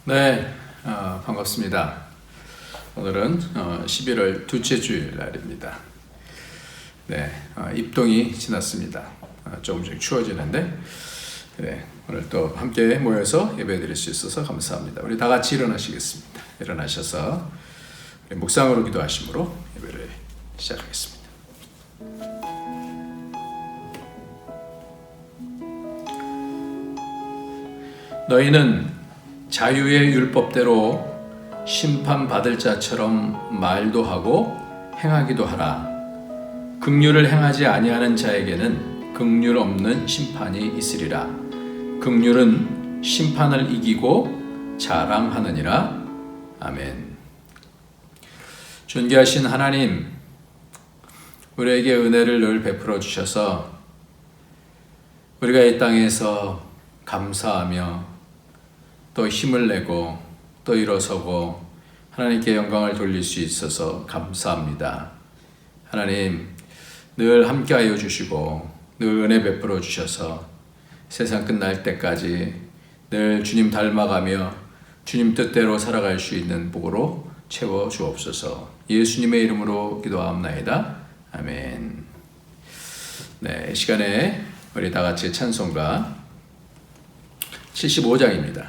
네, 반갑습니다. 오늘은 11월 둘째 주일 날입니다. 네, 입동이 지났습니다. 조금씩 추워지는데, 네, 오늘 또 함께 모여서 예배드릴 수 있어서 감사합니다. 우리 다 같이 일어나시겠습니다. 일어나셔서 우리 묵상으로 기도하심으로 예배를 시작하겠습니다. 너희는 자유의 율법대로 심판받을 자처럼 말도 하고 행하기도 하라. 긍휼을 행하지 아니하는 자에게는 긍휼 없는 심판이 있으리라. 긍휼은 심판을 이기고 자랑하느니라. 아멘. 존귀하신 하나님, 우리에게 은혜를 늘 베풀어 주셔서 우리가 이 땅에서 감사하며 또 힘을 내고 또 일어서고 하나님께 영광을 돌릴 수 있어서 감사합니다. 하나님, 늘 함께하여 주시고 늘 은혜 베풀어 주셔서 세상 끝날 때까지 늘 주님 닮아가며 주님 뜻대로 살아갈 수 있는 복으로 채워 주옵소서. 예수님의 이름으로 기도하옵나이다. 아멘. 네, 이 시간에 우리 다 같이 찬송가 75장입니다.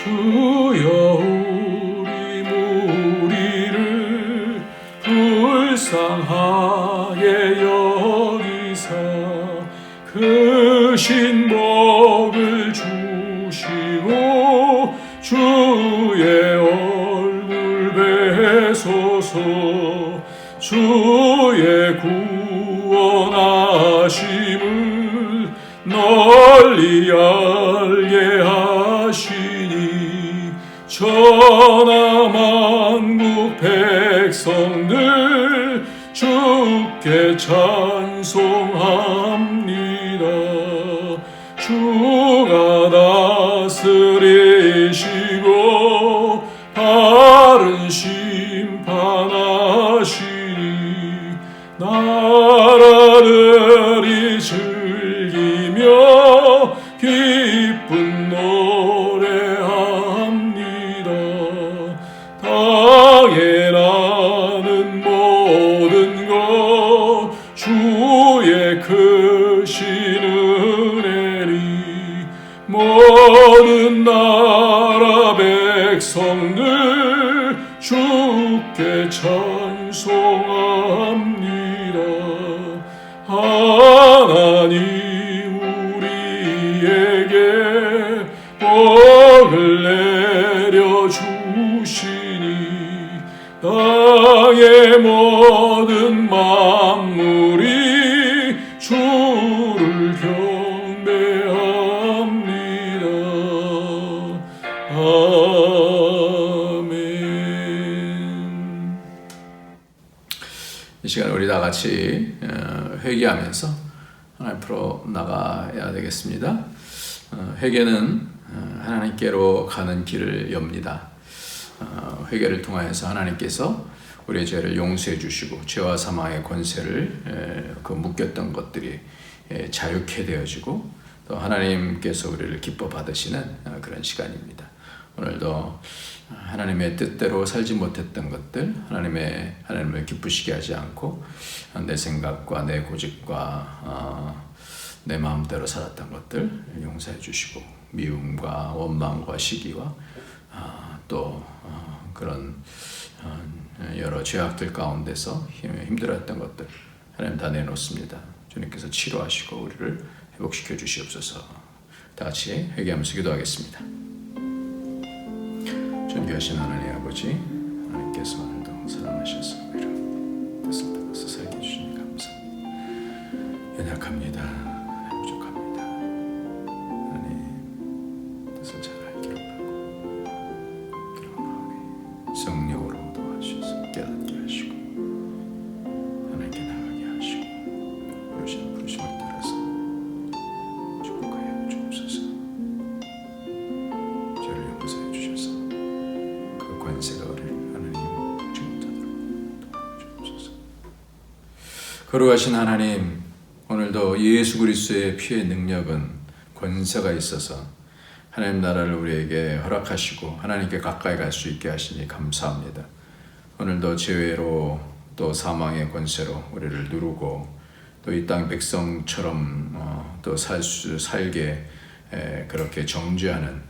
주여 우리 무리를 불쌍하게 여기사 그 신복을 주시고 주의 얼굴 뵈소서. 주의 구원하심을 널리 알게 하시니 천하만국 백성들 주께 찬송합니다. 주가 다스리시고 바른 심판하시니 나라들이 즐기며 기쁜 노래합니다. 땅에 나는 모든 것 주의 크신 은혜니 모든 나라 백성들 주께 찬송합니다. 하나님 우리에게 복을 내려주시니 땅의 모든 만물이 주를 경배합니다. 아멘. 이 시간 우리 다 같이 회개하면서 하나님 앞으로 나가야 되겠습니다. 회개는 하나님께로 가는 길을 엽니다. 회개를 통하여서 하나님께서 우리의 죄를 용서해 주시고 죄와 사망의 권세를 묶였던 것들이 자유케 되어지고 또 하나님께서 우리를 기뻐 받으시는 그런 시간입니다. 오늘도 하나님의 뜻대로 살지 못했던 것들, 하나님을 기쁘시게 하지 않고 내 생각과 내 고집과 내 마음대로 살았던 것들 용서해 주시고 미움과 원망과 시기와 또 그런 여러 죄악들 가운데서 힘들었던 것들 하나님 다 내놓습니다. 주님께서 치료하시고 우리를 회복시켜 주시옵소서. 다 같이 회개하면서 기도하겠습니다. 존귀하신 하나님 아버지, 하나님께서 오늘도 사랑하셔서 이런 뜻을 따라서 살게 주시니 감사합니다. 연약합니다. 부족합니다. 하나님 뜻을 잘 알기로 하고 성령으로 도와주셔서 깨닫게 하시고 하나님께 나가게 하시고 부르심을 따라서 축복하여 주옵소서. 저를 용서해 주셔서 그 권세가 우리를 하나님 주님자로 도와주옵소서. 거룩하신 하나님, 오늘 오늘도 예수 그리스도의 피의 능력은 권세가 있어서 하나님 나라를 우리에게 허락하시고 하나님께 가까이 갈 수 있게 하시니 감사합니다. 오늘도 죄로 또 사망의 권세로 우리를 누르고 또 이 땅 백성처럼 또 살게 그렇게 정죄하는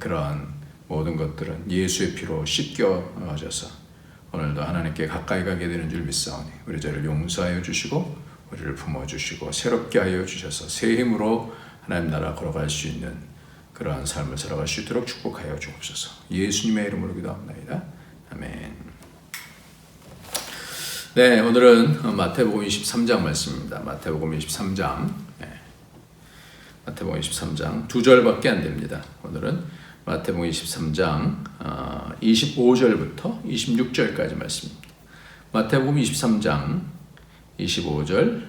그러한 모든 것들은 예수의 피로 씻겨져서 오늘도 하나님께 가까이 가게 되는 줄 믿사오니 우리 죄를 용서하여 주시고 우리를 품어주시고 새롭게 하여 주셔서 새 힘으로 하나님 나라 걸어갈 수 있는 그러한 삶을 살아갈 수 있도록 축복하여 주옵소서. 예수님의 이름으로 기도합니다. 아멘. 네, 오늘은 마태복음 23장 말씀입니다. 마태복음 23장, 마태복음 23장 2절밖에 안 됩니다. 오늘은 마태복음 23장 25절부터 26절까지 말씀입니다. 마태복음 23장 25절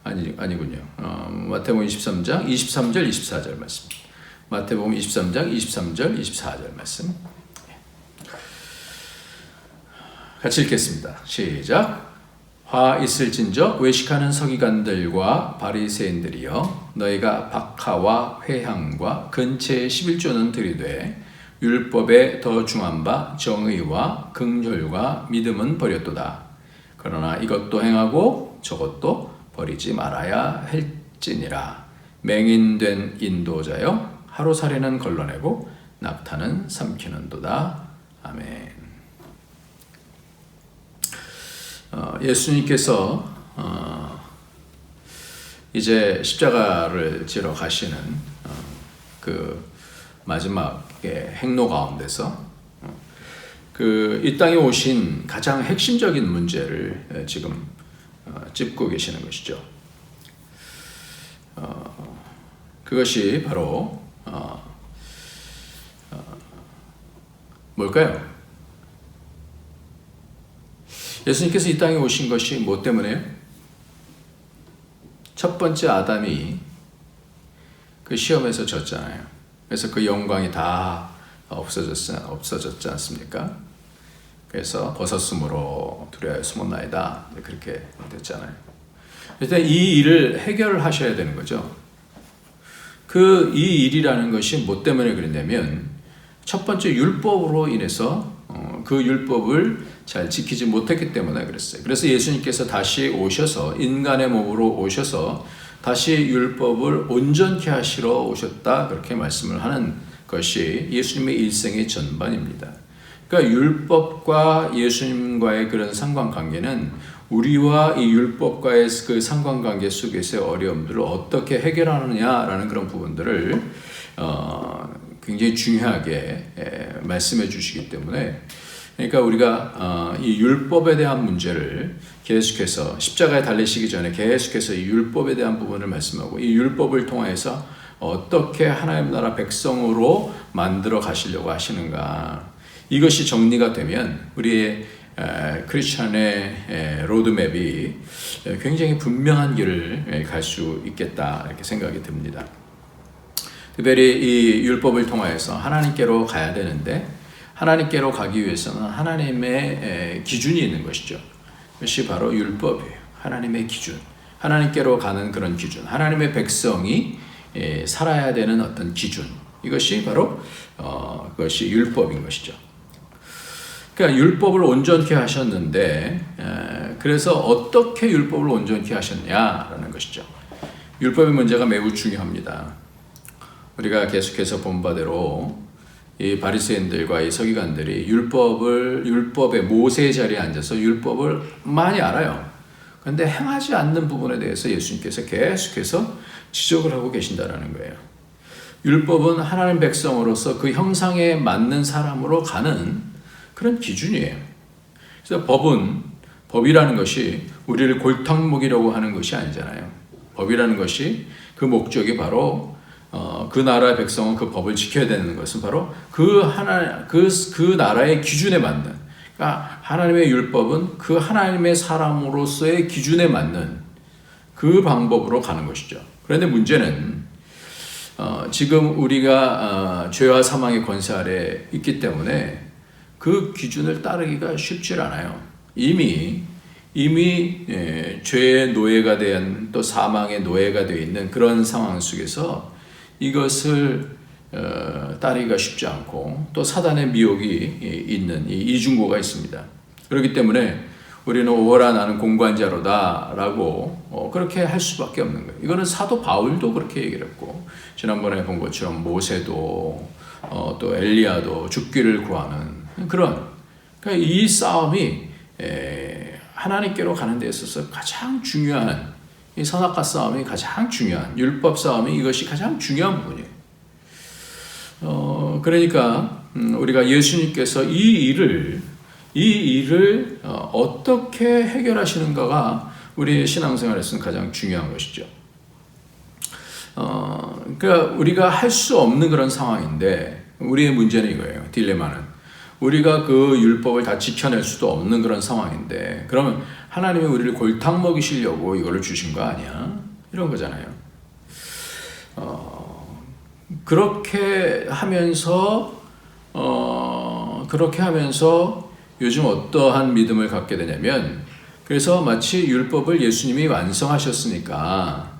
아니군요. 마태복음 23장 23절 24절 말씀입니다. 마태복음 23장 23절 24절 말씀. 같이 읽겠습니다. 시작. 화 있을진저 외식하는 서기관들과 바리새인들이여 너희가 박하와 회향과 근체의 11조는 들이되 율법에 더 중한 바 정의와 긍휼과 믿음은 버렸도다. 그러나 이것도 행하고 저것도 버리지 말아야 할지니라. 맹인된 인도자여 하루살이는 걸러내고 낙타는 삼키는도다. 아멘. 예수님께서 이제 십자가를 지러 가시는 그 마지막의 행로 가운데서 이 땅에 오신 가장 핵심적인 문제를 지금 짚고 계시는 것이죠. 그것이 바로 뭘까요? 예수님께서 이 땅에 오신 것이 뭐 때문에요? 첫 번째 아담이 그 시험에서 졌잖아요. 그래서 그 영광이 다 없어졌지 않습니까? 그래서 벗었으므로 두려워 숨었나이다. 그렇게 됐잖아요. 일단 이 일을 해결하셔야 되는 거죠. 이 일이라는 것이 뭐 때문에 그랬냐면 첫 번째 율법으로 인해서 그 율법을 잘 지키지 못했기 때문에 그랬어요. 그래서 예수님께서 다시 오셔서 인간의 몸으로 오셔서 다시 율법을 온전케 하시러 오셨다. 그렇게 말씀을 하는 것이 예수님의 일생의 전반입니다. 그러니까 율법과 예수님과의 그런 상관관계는 우리와 이 율법과의 그 상관관계 속에서의 어려움들을 어떻게 해결하느냐라는 그런 부분들을 굉장히 중요하게 말씀해 주시기 때문에 그러니까 우리가 이 율법에 대한 문제를 계속해서 십자가에 달리시기 전에 계속해서 이 율법에 대한 부분을 말씀하고 이 율법을 통해서 어떻게 하나님 나라 백성으로 만들어 가시려고 하시는가 이것이 정리가 되면 우리의 크리스천의 로드맵이 굉장히 분명한 길을 갈 수 있겠다 이렇게 생각이 듭니다. 특별히 이 율법을 통해서 하나님께로 가야 되는데 하나님께로 가기 위해서는 하나님의 기준이 있는 것이죠. 그것이 바로 율법이에요. 하나님의 기준. 하나님께로 가는 그런 기준. 하나님의 백성이 살아야 되는 어떤 기준. 이것이 바로 그것이 율법인 것이죠. 그러니까 율법을 온전케 하셨는데 그래서 어떻게 율법을 온전케 하셨냐라는 것이죠. 율법의 문제가 매우 중요합니다. 우리가 계속해서 본 바대로 이 바리새인들과 이 서기관들이 율법의 모세의 자리에 앉아서 율법을 많이 알아요. 그런데 행하지 않는 부분에 대해서 예수님께서 계속해서 지적을 하고 계신다라는 거예요. 율법은 하나님 백성으로서 그 형상에 맞는 사람으로 가는 그런 기준이에요. 그래서 법이라는 것이 우리를 골탕 먹이려고 하는 것이 아니잖아요. 법이라는 것이 그 목적이 바로 그 나라의 백성은 그 법을 지켜야 되는 것은 바로 그 나라의 기준에 맞는, 그러니까 하나님의 율법은 그 하나님의 사람으로서의 기준에 맞는 그 방법으로 가는 것이죠. 그런데 문제는 지금 우리가 죄와 사망의 권세 아래 있기 때문에 그 기준을 따르기가 쉽지 않아요. 이미 이미 죄의 노예가 된 또 사망의 노예가 되어 있는 그런 상황 속에서 이것을 따르기가 쉽지 않고 또 사단의 미혹이 있는 이 이중고가 있습니다. 그렇기 때문에 우리는 오호라 나는 공관자로다 라고 그렇게 할 수밖에 없는 거예요. 이거는 사도 바울도 그렇게 얘기를 했고 지난번에 본 것처럼 모세도 또 엘리야도 죽기를 구하는 그러니까 이 싸움이 하나님께로 가는 데 있어서 가장 중요한 이 선악과 싸움이 가장 중요한 율법 싸움이 이것이 가장 중요한 부분이에요. 그러니까 우리가 예수님께서 이 일을 어떻게 해결하시는가가 우리의 신앙생활에서는 가장 중요한 것이죠. 그러니까 우리가 할 수 없는 그런 상황인데 우리의 문제는 이거예요. 딜레마는 우리가 그 율법을 다 지켜낼 수도 없는 그런 상황인데 그러면 하나님이 우리를 골탕 먹이시려고 이거를 주신 거 아니야? 이런 거잖아요. 그렇게 하면서 요즘 어떠한 믿음을 갖게 되냐면 그래서 마치 율법을 예수님이 완성하셨으니까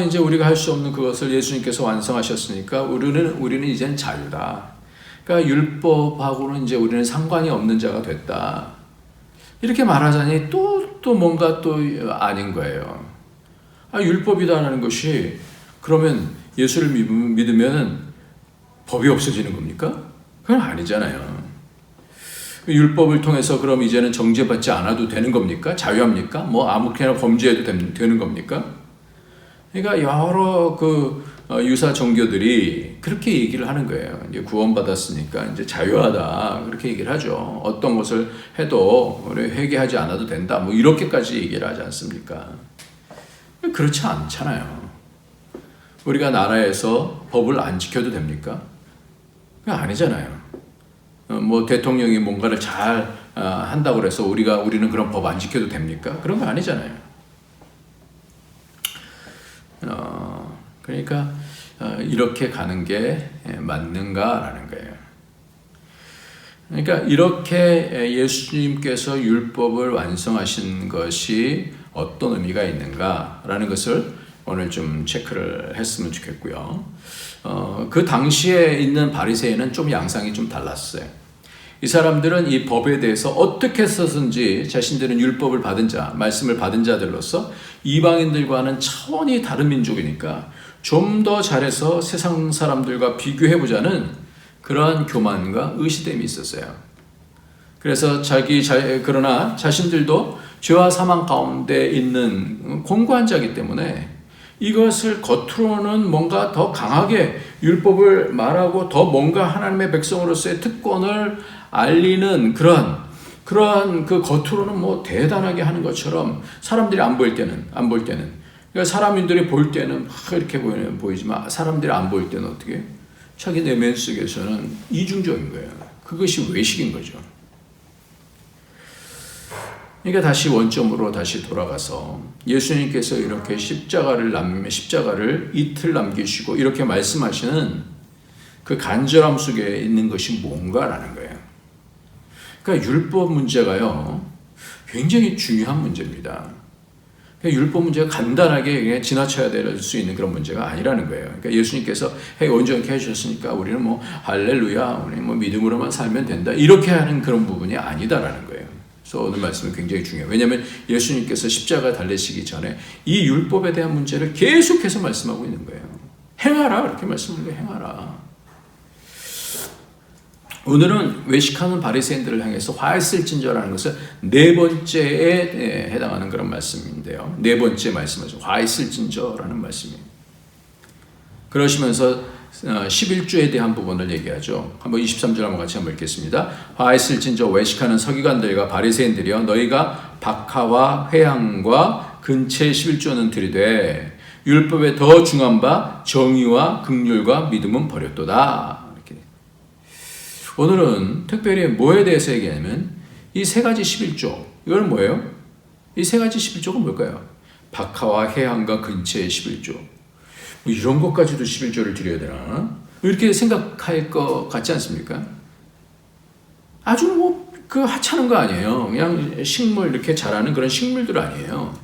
이제 우리가 할 수 없는 그것을 예수님께서 완성하셨으니까 우리는 이젠 자유다. 그러니까 율법하고는 이제 우리는 상관이 없는 자가 됐다. 이렇게 말하자니 또 뭔가 또 아닌 거예요. 율법이다라는 것이 그러면 예수를 믿으면 법이 없어지는 겁니까? 그건 아니잖아요. 율법을 통해서 그럼 이제는 정죄받지 않아도 되는 겁니까? 자유합니까? 뭐 아무렇게나 범죄해도 되는 겁니까? 그러니까 여러 유사 종교들이 그렇게 얘기를 하는 거예요. 이제 구원받았으니까 이제 자유하다 그렇게 얘기를 하죠. 어떤 것을 해도 우리 회개하지 않아도 된다. 뭐 이렇게까지 얘기를 하지 않습니까? 그렇지 않잖아요. 우리가 나라에서 법을 안 지켜도 됩니까? 그게 아니잖아요. 뭐 대통령이 뭔가를 잘 한다고 해서 우리는 그런 법 안 지켜도 됩니까? 그런 거 아니잖아요. 그러니까 이렇게 가는 게 맞는가라는 거예요. 그러니까 이렇게 예수님께서 율법을 완성하신 것이 어떤 의미가 있는가라는 것을 오늘 좀 체크를 했으면 좋겠고요. 그 당시에 있는 바리새인은 좀 양상이 좀 달랐어요. 이 사람들은 이 법에 대해서 어떻게 해서든지 자신들은 율법을 받은 자, 말씀을 받은 자들로서 이방인들과는 차원이 다른 민족이니까 좀 더 잘해서 세상 사람들과 비교해보자는 그러한 교만과 의시됨이 있었어요. 그래서 그러나 자신들도 죄와 사망 가운데 있는 공고한 자이기 때문에 이것을 겉으로는 뭔가 더 강하게 율법을 말하고 더 뭔가 하나님의 백성으로서의 특권을 알리는 그러한 그 겉으로는 뭐 대단하게 하는 것처럼 사람들이 안 볼 때는 그러니까 사람들이 볼 때는 막 이렇게 보이지만 사람들이 안 볼 때는 어떻게 자기 내면 속에서는 이중적인 거예요. 그것이 외식인 거죠. 그러니까 다시 원점으로 다시 돌아가서 예수님께서 이렇게 십자가를 이틀 남기시고 이렇게 말씀하시는 그 간절함 속에 있는 것이 뭔가라는 거예요. 그러니까 율법 문제가요 굉장히 중요한 문제입니다. 그러니까 율법 문제가 간단하게 그냥 지나쳐야 될 수 있는 그런 문제가 아니라는 거예요. 그러니까 예수님께서 온전케 해주셨으니까 우리는 뭐 할렐루야, 우리 뭐 믿음으로만 살면 된다 이렇게 하는 그런 부분이 아니다라는 거예요. 그래서 오늘 말씀은 굉장히 중요해요. 왜냐하면 예수님께서 십자가 달리시기 전에 이 율법에 대한 문제를 계속해서 말씀하고 있는 거예요. 행하라 이렇게 말씀하는 거예요. 행하라. 오늘은 외식하는 바리새인들을 향해서 화있을진저라는 것은 네 번째에 해당하는 그런 말씀인데요. 네 번째 말씀이죠. 화있을진저라는 말씀이에요. 그러시면서 11조에 대한 부분을 얘기하죠. 한번 23절 한번 같이 한번 읽겠습니다. 화있을진저 외식하는 서기관들과 바리새인들이여 너희가 박하와 회향과 근체 11조는 들이되 율법에 더 중한 바 정의와 긍휼과 믿음은 버렸도다. 오늘은 특별히 뭐에 대해서 얘기하냐면 이 세 가지 11조 이건 뭐예요? 이 세 가지 11조가 뭘까요? 박하와 해양과 근체의 11조 뭐 이런 것까지도 11조를 드려야 되나? 이렇게 생각할 것 같지 않습니까? 아주 뭐 그 하찮은 거 아니에요. 그냥 식물 이렇게 자라는 그런 식물들 아니에요.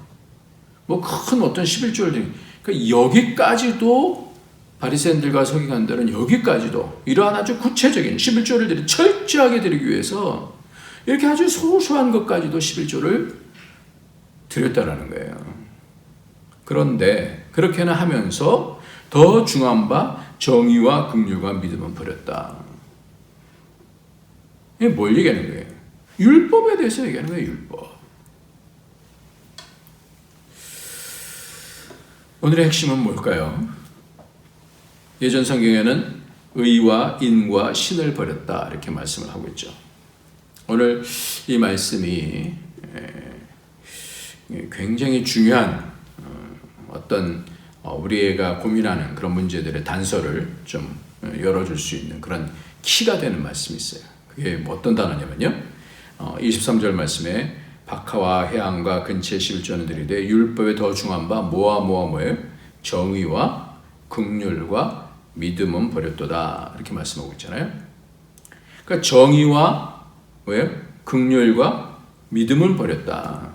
뭐 큰 어떤 11조를 그러니까 여기까지도 바리새인들과 서기관들은 여기까지도 이러한 아주 구체적인 11조를 철저하게 드리기 위해서 이렇게 아주 소소한 것까지도 11조를 드렸다라는 거예요. 그런데 그렇게는 하면서 더 중요한 바 정의와 긍휼과 믿음은 버렸다. 이게 뭘 얘기하는 거예요? 율법에 대해서 얘기하는 거예요. 율법. 오늘의 핵심은 뭘까요? 예전 성경에는 의와 인과 신을 버렸다 이렇게 말씀을 하고 있죠. 오늘 이 말씀이 굉장히 중요한 어떤 우리가 고민하는 그런 문제들의 단서를 좀 열어줄 수 있는 그런 키가 되는 말씀이 있어요. 그게 어떤 단어냐면요. 23절 말씀에 박하와 해안과 근처의 11조는 들이되 율법에 더 중한 바 뭐예요? 정의와 긍휼과 믿음은 버렸도다 이렇게 말씀하고 있잖아요. 그러니까 정의와 왜요? 긍휼과 믿음은 버렸다.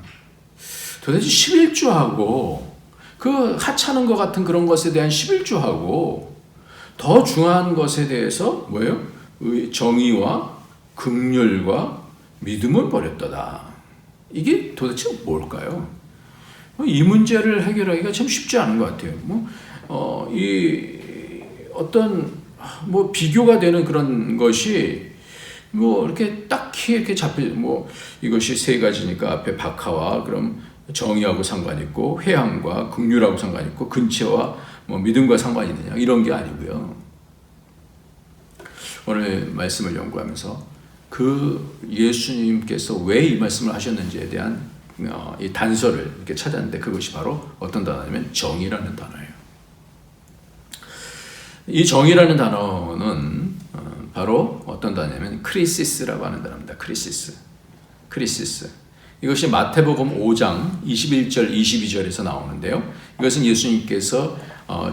도대체 11조하고 그 하찮은 것 같은 그런 것에 대한 11조하고 더 중요한 것에 대해서 뭐예요? 정의와 긍휼과 믿음을 버렸다다. 이게 도대체 뭘까요? 이 문제를 해결하기가 참 쉽지 않은 것 같아요. 어떤 비교가 되는 그런 것이 이렇게 딱히 이렇게 이것이 세 가지니까 앞에 박하와 그럼 정의하고 상관 있고 회항과 긍휼하고 상관 있고 근체와 믿음과 상관이 있느냐 이런 게 아니고요. 오늘 말씀을 연구하면서 그 예수님께서 왜 이 말씀을 하셨는지에 대한 이 단서를 이렇게 찾았는데 그것이 바로 어떤 단어냐면 정의라는 단어예요. 이 정의라는 단어는 바로 어떤 단어냐면 크리시스라고 하는 단어입니다. 크리시스. 이것이 마태복음 5장 21절 22절에서 나오는데요. 이것은 예수님께서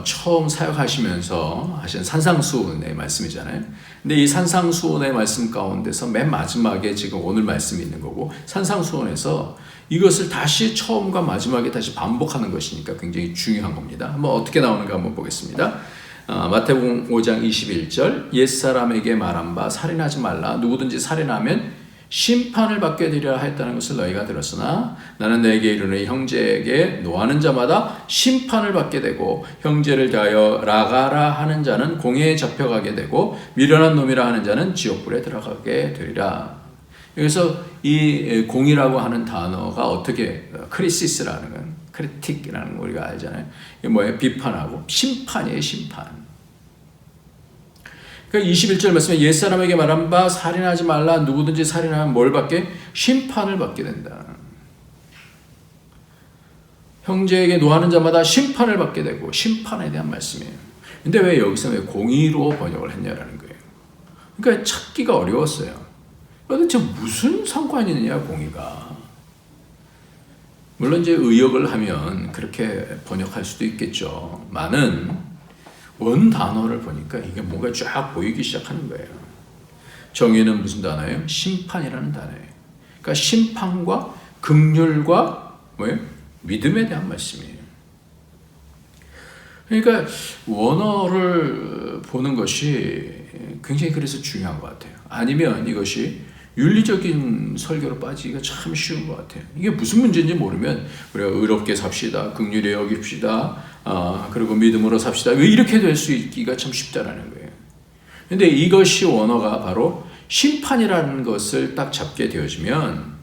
처음 사역하시면서 하신 산상수훈의 말씀이잖아요. 근데 이 산상수훈의 말씀 가운데서 맨 마지막에 지금 오늘 말씀이 있는 거고 산상수훈에서 이것을 다시 처음과 마지막에 다시 반복하는 것이니까 굉장히 중요한 겁니다. 한번 어떻게 나오는가 한번 보겠습니다. 마태복음 5장 21절 옛사람에게 말한 바 살인하지 말라 누구든지 살인하면 심판을 받게 되리라 했다는 것을 너희가 들었으나 나는 너에게 이르노니 형제에게 노하는 자마다 심판을 받게 되고 형제를 대하여 라가라 하는 자는 공회에 잡혀가게 되고 미련한 놈이라 하는 자는 지옥불에 들어가게 되리라. 여기서 이 공이라고 하는 단어가 어떻게 크리시스라는 건 크리틱이라는 거 우리가 알잖아요. 이게 뭐예요? 비판하고 심판이에요. 심판. 그러니까 21절 말씀에 옛사람에게 말한 바 살인하지 말라 누구든지 살인하면 뭘 받게? 심판을 받게 된다. 형제에게 노하는 자마다 심판을 받게 되고 심판에 대한 말씀이에요. 근데 왜 여기서 왜 공의로 번역을 했냐라는 거예요. 그러니까 찾기가 어려웠어요. 도대체 무슨 상관이 있느냐 공의가. 물론 이제 의역을 하면 그렇게 번역할 수도 있겠죠. 많은 원 단어를 보니까 이게 뭔가 쫙 보이기 시작하는 거예요. 정의는 무슨 단어예요? 심판이라는 단어예요. 그러니까 심판과 긍휼과 믿음에 대한 말씀이에요. 그러니까 원어를 보는 것이 굉장히 그래서 중요한 것 같아요. 아니면 이것이 윤리적인 설교로 빠지기가 참 쉬운 것 같아요. 이게 무슨 문제인지 모르면 우리가 의롭게 삽시다, 긍휼히 여깁시다, 그리고 믿음으로 삽시다. 왜 이렇게 될 수 있기가 참 쉽다라는 거예요. 그런데 이것이 원어가 바로 심판이라는 것을 딱 잡게 되어지면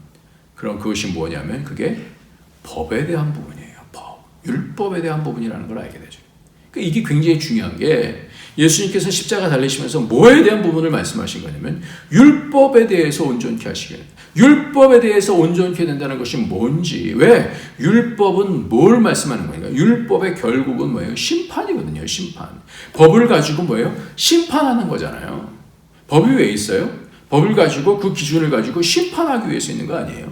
그럼 그것이 뭐냐면 그게 법에 대한 부분이에요. 법, 율법에 대한 부분이라는 걸 알게 되죠. 그러니까 이게 굉장히 중요한 게 예수님께서 십자가 달리시면서 뭐에 대한 부분을 말씀하신 거냐면 율법에 대해서 온전케 하시게 됩니다. 율법에 대해서 온전케 된다는 것이 뭔지, 왜 율법은 뭘 말씀하는 거니까 율법의 결국은 뭐예요? 심판이거든요. 심판. 법을 가지고 뭐예요? 심판하는 거잖아요. 법이 왜 있어요? 법을 가지고 그 기준을 가지고 심판하기 위해서 있는 거 아니에요?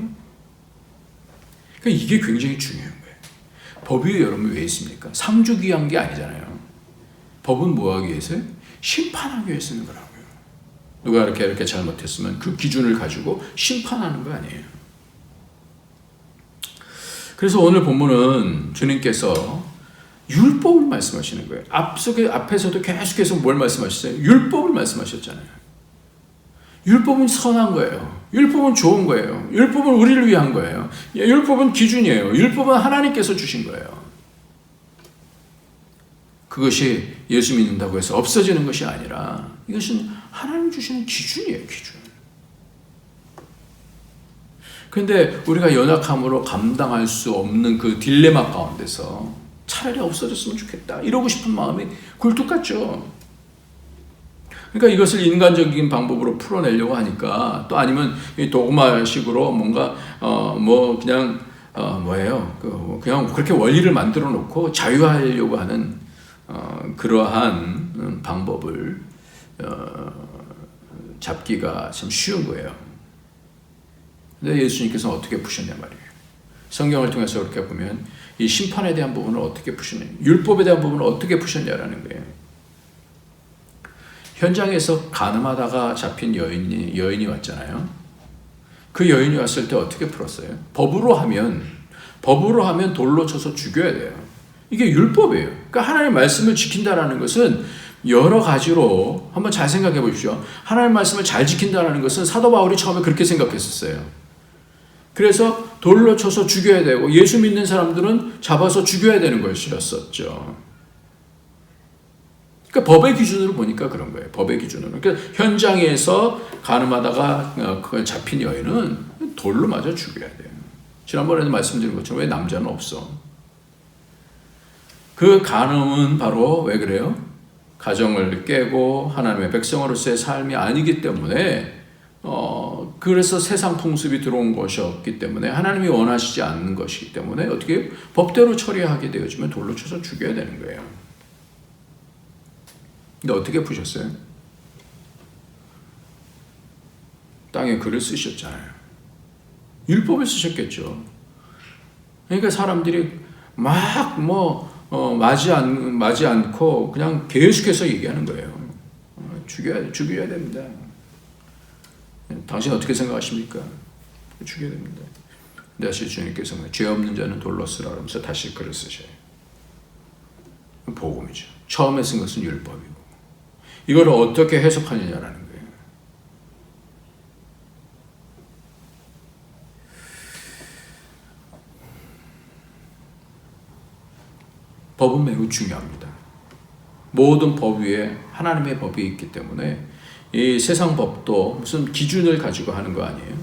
그러니까 이게 굉장히 중요한 거예요. 법이 여러분 왜 있습니까? 상주기 위한 게 아니잖아요. 법은 뭐 하기 위해서요? 심판하기 위해서 있는 거라고요. 누가 이렇게 잘못했으면 그 기준을 가지고 심판하는 거 아니에요. 그래서 오늘 본문은 주님께서 율법을 말씀하시는 거예요. 앞에서도 계속해서 뭘 말씀하셨어요? 율법을 말씀하셨잖아요. 율법은 선한 거예요. 율법은 좋은 거예요. 율법은 우리를 위한 거예요. 율법은 기준이에요. 율법은 하나님께서 주신 거예요. 그것이 예수 믿는다고 해서 없어지는 것이 아니라 이것은 하나님 주시는 기준이에요. 기준. 그런데 우리가 연약함으로 감당할 수 없는 그 딜레마 가운데서 차라리 없어졌으면 좋겠다 이러고 싶은 마음이 굴뚝 같죠. 그러니까 이것을 인간적인 방법으로 풀어내려고 하니까, 또 아니면 이 도그마식으로 뭔가 그냥 그렇게 원리를 만들어 놓고 자유하려고 하는 그러한 방법을 잡기가 참 쉬운 거예요. 근데 예수님께서는 어떻게 푸셨냐 말이에요. 성경을 통해서 그렇게 보면 이 심판에 대한 부분을 어떻게 푸셨냐, 율법에 대한 부분을 어떻게 푸셨냐라는 거예요. 현장에서 간음하다가 잡힌 여인이 왔잖아요. 그 여인이 왔을 때 어떻게 풀었어요? 법으로 하면 돌로 쳐서 죽여야 돼요. 이게 율법이에요. 그러니까 하나님의 말씀을 지킨다라는 것은 여러 가지로 한번 잘 생각해 보십시오. 하나님의 말씀을 잘 지킨다라는 것은 사도 바울이 처음에 그렇게 생각했었어요. 그래서 돌로 쳐서 죽여야 되고 예수 믿는 사람들은 잡아서 죽여야 되는 것이었었죠. 그러니까 법의 기준으로 보니까 그런 거예요. 법의 기준으로. 그러니까 현장에서 간음하다가 잡힌 여인은 돌로 맞아 죽여야 돼요. 지난번에도 말씀드린 것처럼 왜 남자는 없어? 그 간음은 바로 왜 그래요? 가정을 깨고 하나님의 백성으로서의 삶이 아니기 때문에 그래서 세상 풍습이 들어온 것이었기 때문에 하나님이 원하시지 않는 것이기 때문에 어떻게 법대로 처리하게 되어지면 돌로 쳐서 죽여야 되는 거예요. 근데 어떻게 푸셨어요? 땅에 글을 쓰셨잖아요. 율법을 쓰셨겠죠. 그러니까 사람들이 막 맞지 않고 그냥 계속해서 얘기하는 거예요. 죽여야 됩니다. 당신 어떻게 생각하십니까? 죽여야 됩니다. 근데 다시 주님께서 죄 없는 자는 돌로 쓰라 그러면서 다시 글을 쓰셔요. 복음이죠. 처음에 쓴 것은 율법이고 이걸 어떻게 해석하느냐라는 거예요. 법은 매우 중요합니다. 모든 법 위에 하나님의 법이 있기 때문에 이 세상 법도 무슨 기준을 가지고 하는 거 아니에요.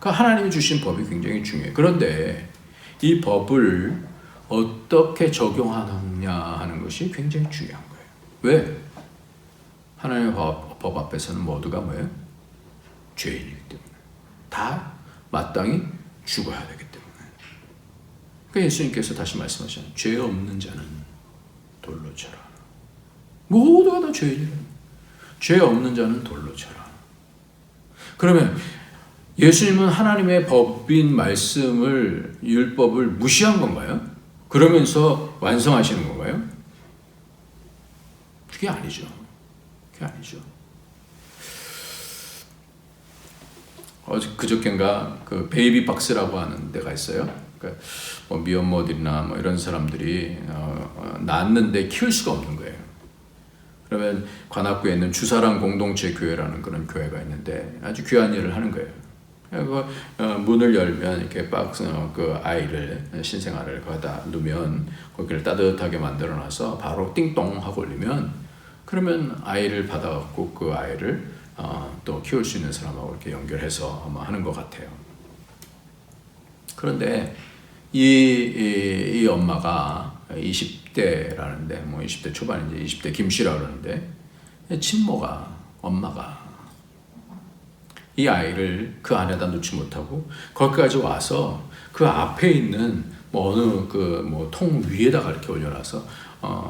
그러니까 하나님이 주신 법이 굉장히 중요해요. 그런데 이 법을 어떻게 적용하느냐 하는 것이 굉장히 중요한 거예요. 왜? 하나님의 법 앞에서는 모두가 뭐예요? 죄인이기 때문에. 다 마땅히 죽어야 되기 때문에. 그러니까 예수님께서 다시 말씀하셨잖아요. 죄 없는 자는 돌로 쳐라. 모두가 다 죄인이에요. 죄 없는 자는 돌로 쳐라. 그러면 예수님은 하나님의 법인 말씀을, 율법을 무시한 건가요? 그러면서 완성하시는 건가요? 그게 아니죠. 그게 아니죠. 그저께인가 그 베이비 박스라고 하는 데가 있어요. 그러니까 미혼모들이나 이런 사람들이 낳았는데 키울 수가 없는 거예요. 그러면 관악구에 있는 주사랑 공동체 교회라는 그런 교회가 있는데 아주 귀한 일을 하는 거예요. 그 문을 열면 이렇게 박스 그 아이를 신생아를 거기다 놓으면 거기를 따뜻하게 만들어놔서 바로 띵동 하고 올리면 그러면 아이를 받아갖고 그 아이를 또 키울 수 있는 사람하고 이렇게 연결해서 아마 하는 것 같아요. 그런데 이 엄마가 20대라는데 20대 초반인지 20대 김씨라 그러는데 친모가 엄마가 이 아이를 그 안에다 놓지 못하고 거기까지 와서 그 앞에 있는 어느 통 위에다가 이렇게 올려놔서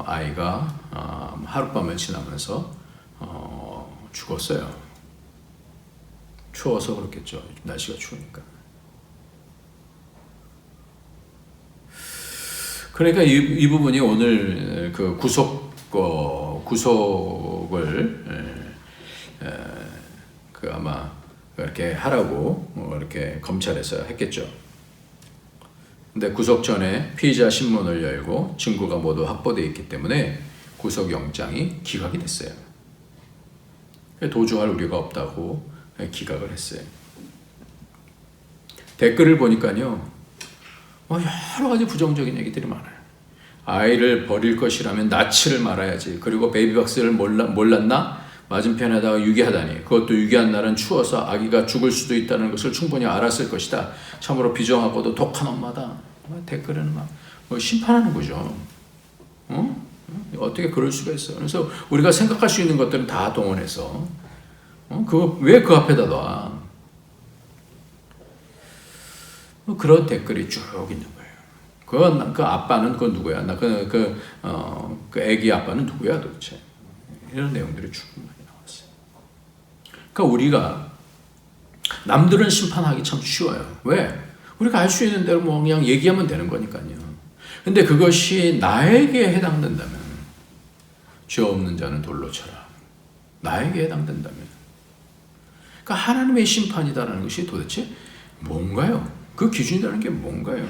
아이가 하룻밤을 지나면서 죽었어요. 추워서 그렇겠죠. 날씨가 추우니까. 그러니까 이 부분이 오늘 그 구속을 이렇게 하라고 이렇게 검찰에서 했겠죠. 근데 구속 전에 피의자 신문을 열고 증거가 모두 확보되어 있기 때문에 구속영장이 기각이 됐어요. 도주할 우려가 없다고 기각을 했어요. 댓글을 보니까요, 여러 가지 부정적인 얘기들이 많아요. 아이를 버릴 것이라면 나치를 말아야지. 그리고 베이비박스를 몰랐나? 맞은편에다가 유기하다니. 그것도 유기한 날은 추워서 아기가 죽을 수도 있다는 것을 충분히 알았을 것이다. 참으로 비정하고도 독한 엄마다. 댓글에는 막 심판하는 거죠. 어떻게 그럴 수가 있어? 그래서 우리가 생각할 수 있는 것들은 다 동원해서 그거 왜 그 앞에다 놔? 그런 댓글이 쭉 있는 거예요. 그 아빠는 그 누구야? 그 애기 아빠는 누구야 도대체? 이런 내용들이 쭉 많이 나왔어요. 그러니까 우리가 남들은 심판하기 참 쉬워요. 왜? 우리가 알 수 있는 대로 그냥 얘기하면 되는 거니까요. 근데 그것이 나에게 해당된다면, 죄 없는 자는 돌로 쳐라. 나에게 해당된다면, 그러니까 하나님의 심판이다라는 것이 도대체 뭔가요? 그 기준이라는 게 뭔가요?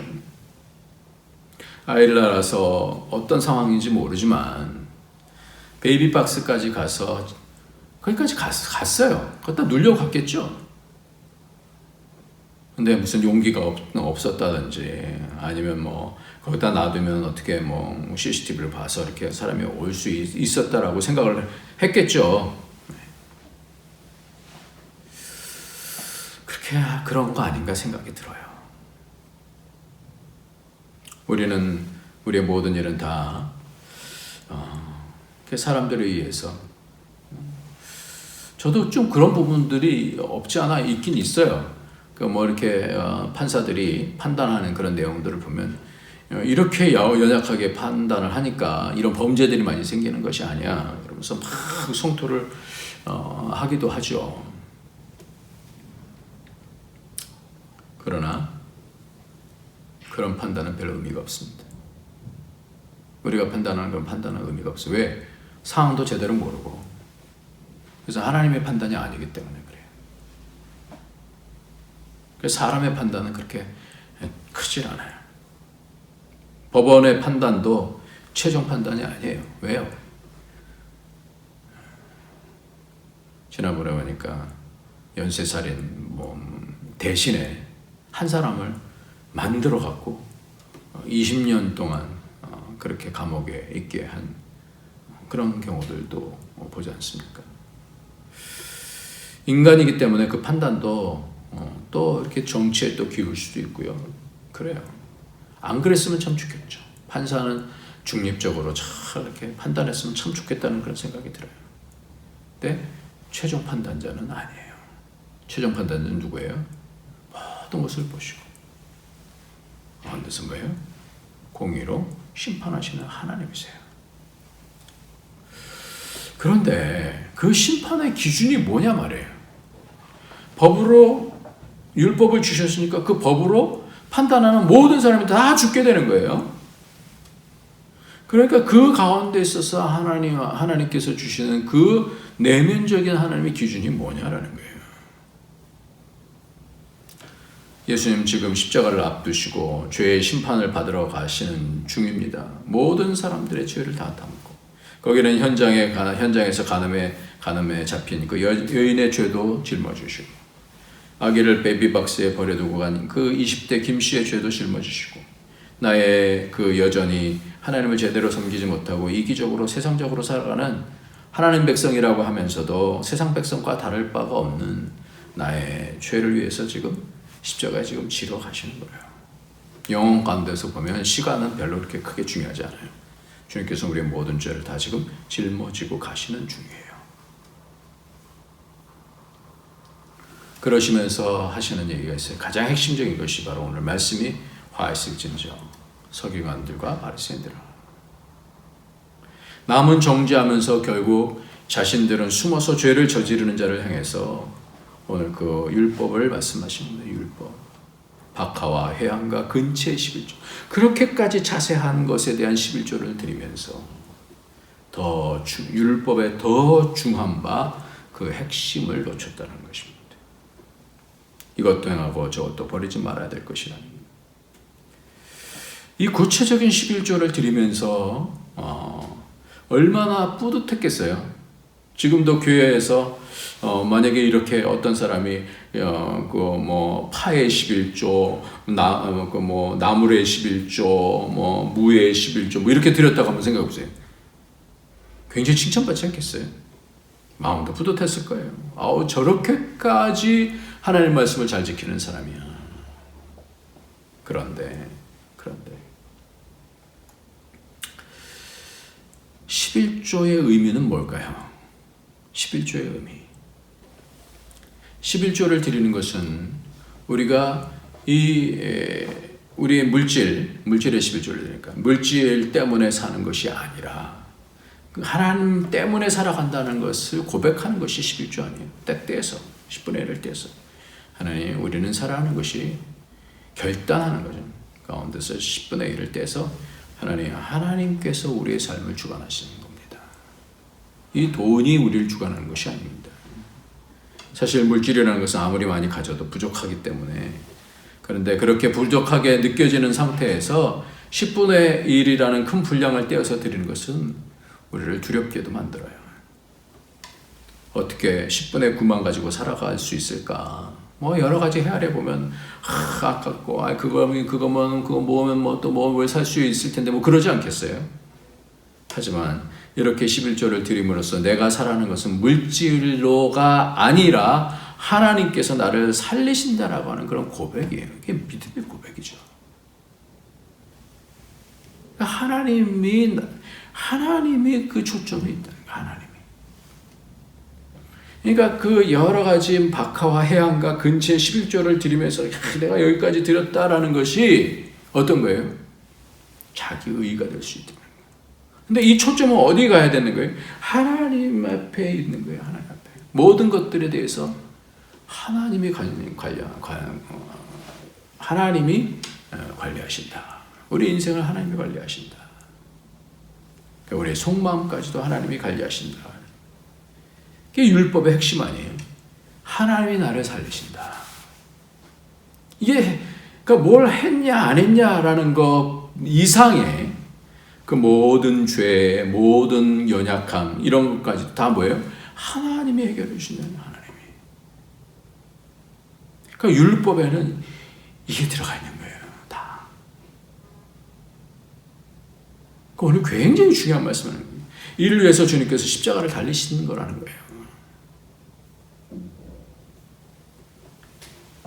아이를 낳아서 어떤 상황인지 모르지만 베이비박스까지 가서 거기까지 갔어요. 거기다 눌려갔겠죠. 근데 무슨 용기가 없었다든지 아니면 거기다 놔두면 어떻게 CCTV를 봐서 이렇게 사람이 올 수 있었다라고 생각을 했겠죠. 그런 거 아닌가 생각이 들어요. 우리는 우리의 모든 일은 다 사람들에 의해서, 저도 좀 그런 부분들이 없지 않아 있긴 있어요. 이렇게 판사들이 판단하는 그런 내용들을 보면 이렇게 연약하게 판단을 하니까 이런 범죄들이 많이 생기는 것이 아니야. 그러면서 막 성토를 하기도 하죠. 그러나 그런 판단은 별 의미가 없습니다. 우리가 판단하는 그런 판단은 의미가 없어요. 왜? 상황도 제대로 모르고. 그래서 하나님의 판단이 아니기 때문에 그래요. 그래서 사람의 판단은 그렇게 크질 않아요. 법원의 판단도 최종 판단이 아니에요. 왜요? 지난번에 보니까 연쇄살인 대신에 한 사람을 만들어 갖고 20년 동안 그렇게 감옥에 있게 한 그런 경우들도 보지 않습니까? 인간이기 때문에 그 판단도 또 이렇게 정치에 또 기울 수도 있고요. 그래요. 안 그랬으면 참 좋겠죠. 판사는 중립적으로 잘 이렇게 판단했으면 참 좋겠다는 그런 생각이 들어요. 근데 최종 판단자는 아니에요. 최종 판단자는 누구예요? 모든 것을 보시고 어디서 뭐예요? 공의로 심판하시는 하나님이세요. 그런데 그 심판의 기준이 뭐냐 말이에요. 법으로 율법을 주셨으니까 그 법으로 판단하는 모든 사람이 다 죽게 되는 거예요. 그러니까 그 가운데 있어서 하나님께서 주시는 그 내면적인 하나님의 기준이 뭐냐라는 거예요. 예수님 지금 십자가를 앞두시고 죄의 심판을 받으러 가시는 중입니다. 모든 사람들의 죄를 다 담고, 거기는 현장에서 간음에 잡힌 그 여인의 죄도 짊어지시고, 아기를 베이비박스에 버려두고 간 그 20대 김 씨의 죄도 짊어지시고, 나의 그 여전히 하나님을 제대로 섬기지 못하고 이기적으로 세상적으로 살아가는 하나님 백성이라고 하면서도 세상 백성과 다를 바가 없는 나의 죄를 위해서 지금 십자가에 지금 지러 가시는 거예요. 영혼 가운데서 보면 시간은 별로 그렇게 크게 중요하지 않아요. 주님께서 우리의 모든 죄를 다 지금 짊어지고 가시는 중이에요. 그러시면서 하시는 얘기가 있어요. 가장 핵심적인 것이 바로 오늘 말씀이 화했을진저 서기관들과 바리새인들. 남은 정죄하면서 결국 자신들은 숨어서 죄를 저지르는 자를 향해서 오늘 그 율법을 말씀하십니다. 율법. 박하와 회향과 근체의 11조. 그렇게까지 자세한 것에 대한 11조를 드리면서 율법의 더 중한 바 그 핵심을 놓쳤다는 것입니다. 이것도 행하고 저것도 버리지 말아야 될 것이라는 거예요. 이 구체적인 11조를 드리면서 얼마나 뿌듯했겠어요. 지금도 교회에서 만약에 이렇게 어떤 사람이 파의 11조, 나물의 11조, 무의 11조 이렇게 드렸다고 한번 생각해 보세요. 굉장히 칭찬받지 않겠어요? 마음도 뿌듯했을 거예요. 저렇게까지 하나님 말씀을 잘 지키는 사람이야. 그런데 11조의 의미는 뭘까요? 11조의 의미. 11조를 드리는 것은 우리가 우리의 물질의 11조를 드리니까 물질 때문에 사는 것이 아니라 하나님 때문에 살아간다는 것을 고백하는 것이 11조 아니에요. 딱 떼서 10분의 1을 떼서 하나님 우리는 살아가는 것이 결단하는 거죠. 가운데서 10분의 1을 떼서 하나님께서 우리의 삶을 주관하시는 겁니다. 이 돈이 우리를 주관하는 것이 아닙니다. 사실 물질이라는 것은 아무리 많이 가져도 부족하기 때문에, 그런데 그렇게 부족하게 느껴지는 상태에서 10분의 1이라는 큰 분량을 떼어서 드리는 것은 우리를 두렵게도 만들어요. 어떻게 10분의 9만 가지고 살아갈 수 있을까? 여러 가지 헤아려 보면 아깝고 그거 모으면 또 뭘 살 수 있을 텐데 그러지 않겠어요? 하지만 이렇게 11조를 드림으로써 내가 살아가는 것은 물질로가 아니라 하나님께서 나를 살리신다라고 하는 그런 고백이에요. 이게 믿음의 고백이죠. 하나님이 그 초점이 있다는 거예요. 하나님이. 그러니까 그 여러 가지 박하와 해안과 근처에 11조를 드리면서 내가 여기까지 드렸다라는 것이 어떤 거예요? 자기 의의가 될 수 있다는 거예요. 근데 이 초점은 어디 가야 되는 거예요? 하나님 앞에 있는 거예요. 하나님 앞에. 모든 것들에 대해서 하나님이 관리하신다. 우리 인생을 하나님이 관리하신다. 그러니까 우리의 속마음까지도 하나님이 관리하신다. 그게 율법의 핵심 아니에요. 하나님이 나를 살리신다. 이게 그러니까 뭘 했냐 안 했냐라는 것 이상의 그 모든 죄, 모든 연약함 이런 것까지 다 뭐예요? 하나님이 해결해 주시는 하나님이. 그러니까 율법에는 이게 들어가 있는 거예요. 다. 오늘 굉장히 중요한 말씀을 하는 거예요. 이를 위해서 주님께서 십자가를 달리시는 거라는 거예요.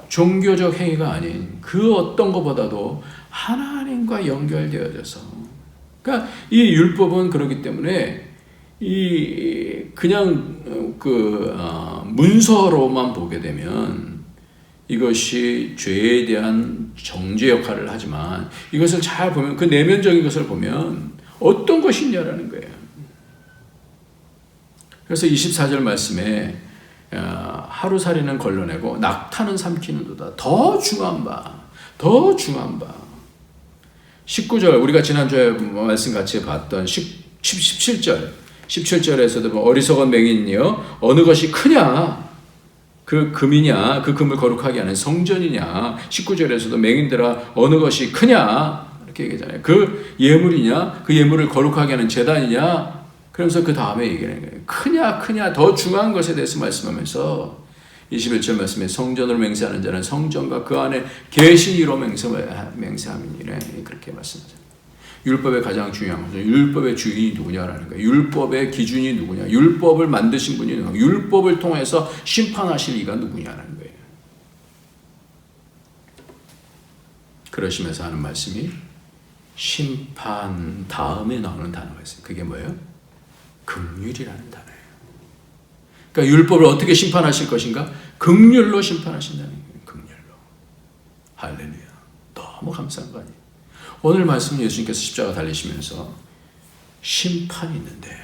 종교적 행위가 아닌 그 어떤 것보다도 하나님과 연결되어져서, 그러니까 이 율법은 그렇기 때문에 그냥 문서로만 보게 되면 이것이 죄에 대한 정죄 역할을 하지만 이것을 잘 보면 그 내면적인 것을 보면 어떤 것이냐라는 거예요. 그래서 24절 말씀에 하루살이는 걸러내고 낙타는 삼키는도다. 더 중한 바. 19절 우리가 지난주에 말씀 같이 봤던 17절에서도 어리석은 맹인이여 어느 것이 크냐? 그 금이냐? 그 금을 거룩하게 하는 성전이냐? 19절에서도 맹인들아 어느 것이 크냐? 이렇게 얘기하잖아요. 그 예물이냐? 그 예물을 거룩하게 하는 제단이냐? 그러면서 그 다음에 얘기하는 거예요. 크냐 더 중요한 것에 대해서 말씀하면서 21절 말씀에 성전으로 맹세하는 자는 성전과 그 안에 계신 이로 맹세함이니라 그렇게 말씀하잖아요. 율법의 가장 중요한 것은 율법의 주인이 누구냐라는 거예요. 율법의 기준이 누구냐, 율법을 만드신 분이 누구냐, 율법을 통해서 심판하실 이가 누구냐라는 거예요. 그러시면서 하는 말씀이 심판 다음에 나오는 단어가 있어요. 그게 뭐예요? 긍휼이라는 단어예요. 그러니까 율법을 어떻게 심판하실 것인가? 긍휼로 심판하신다는 거예요. 긍휼로. 할렐루야. 너무 감사한 거 아니에요? 오늘 말씀 예수님께서 십자가 달리시면서 심판이 있는데,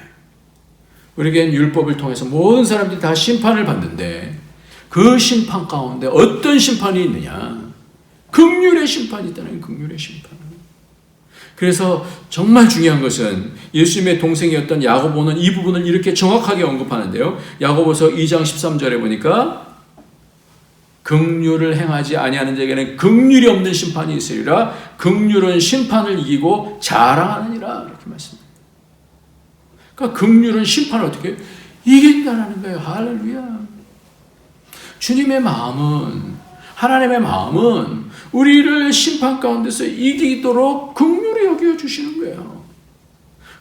우리에겐 율법을 통해서 모든 사람들이 다 심판을 받는데 그 심판 가운데 어떤 심판이 있느냐? 긍휼의 심판이 있다는 거예요. 긍휼의 심판. 그래서 정말 중요한 것은 예수님의 동생이었던 야고보는 이 부분을 이렇게 정확하게 언급하는데요. 야고보서 2장 13절에 보니까 긍휼을 행하지 아니하는 자에게는 긍휼이 없는 심판이 있으리라. 긍휼은 심판을 이기고 자랑하느니라. 이렇게 말씀합니다. 그러니까 긍휼은 심판을 어떻게 이긴다는 거예요. 할렐루야. 주님의 마음은, 하나님의 마음은 우리를 심판 가운데서 이기도록 긍휼히 여겨 주시는 거예요.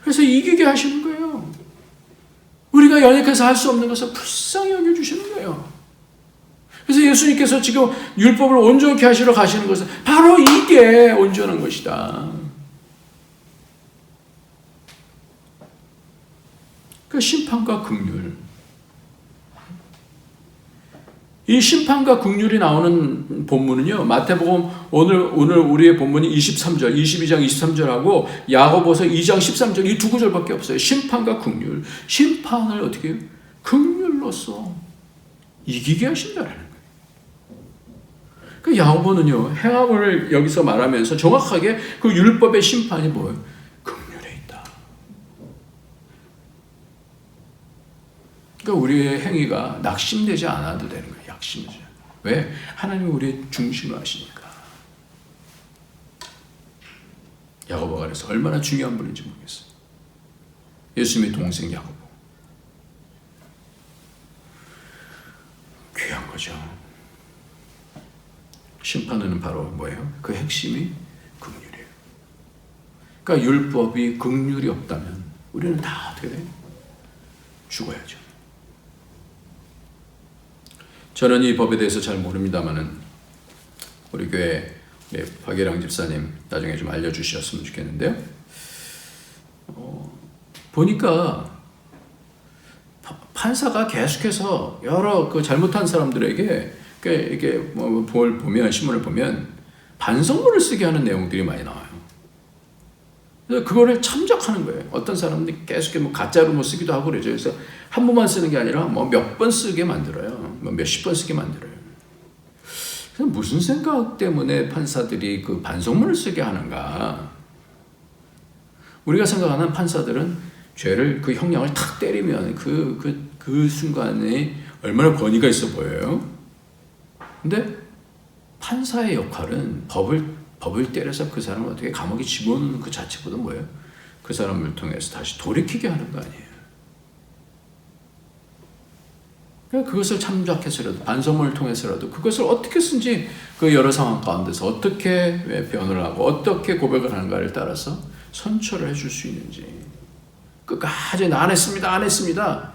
그래서 이기게 하시는 거예요. 우리가 연약해서 할 수 없는 것을 불쌍히 여겨 주시는 거예요. 그래서 예수님께서 지금 율법을 온전케 하시러 가시는 것은 바로 이게 온전한 것이다. 그 심판과 긍휼. 이 심판과 긍휼이 나오는 본문은요, 마태복음 오늘 우리의 본문이 23절, 22장 23절하고 야고보서 2장 13절 이 두 구절밖에 없어요. 심판과 긍휼. 심판을 어떻게 해요? 긍휼로서 이기게 하신다라는 거예요. 그 야고보는요, 행함을 여기서 말하면서 정확하게 그 율법의 심판이 뭐예요? 긍휼에 있다. 그러니까 우리의 행위가 낙심되지 않아도 되는 거예요. 약심이죠. 왜? 하나님이 우리의 중심을 아시니까. 야고보가 그래서 얼마나 중요한 분인지 모르겠어요. 예수님의 동생 야고보. 귀한 거죠. 심판은 바로 뭐예요? 그 핵심이 긍휼이에요. 그러니까 율법이 긍휼이 없다면 우리는 다 어떻게 돼요? 죽어야죠. 저는 이 법에 대해서 잘 모릅니다만은 우리 교회 박예랑 집사님 나중에 좀 알려주셨으면 좋겠는데요. 보니까 판사가 계속해서 여러 그 잘못한 사람들에게 이게 뭘 보면 신문을 보면 반성문을 쓰게 하는 내용들이 많이 나와요. 그래서 그거를 참작하는 거예요. 어떤 사람들이 계속 가짜로 쓰기도 하고 그러죠. 그래서 한 번만 쓰는 게 아니라 몇 번 쓰게 만들어요. 몇십 번 쓰게 만들어요. 그래서 무슨 생각 때문에 판사들이 그 반성문을 쓰게 하는가? 우리가 생각하는 판사들은 죄를 그 형량을 탁 때리면 그 순간에 얼마나 권위가 있어 보여요. 근데 판사의 역할은 법을 때려서 그 사람을 어떻게 감옥에 집어넣는 그 자체보다 뭐예요? 그 사람을 통해서 다시 돌이키게 하는 거 아니에요. 그러니까 그것을 참작해서라도 반성문을 통해서라도 그것을 어떻게 쓴지 그 여러 상황 가운데서 어떻게 변을 하고 어떻게 고백을 하는가를 따라서 선처를 해줄 수 있는지 끝까지 안 했습니다.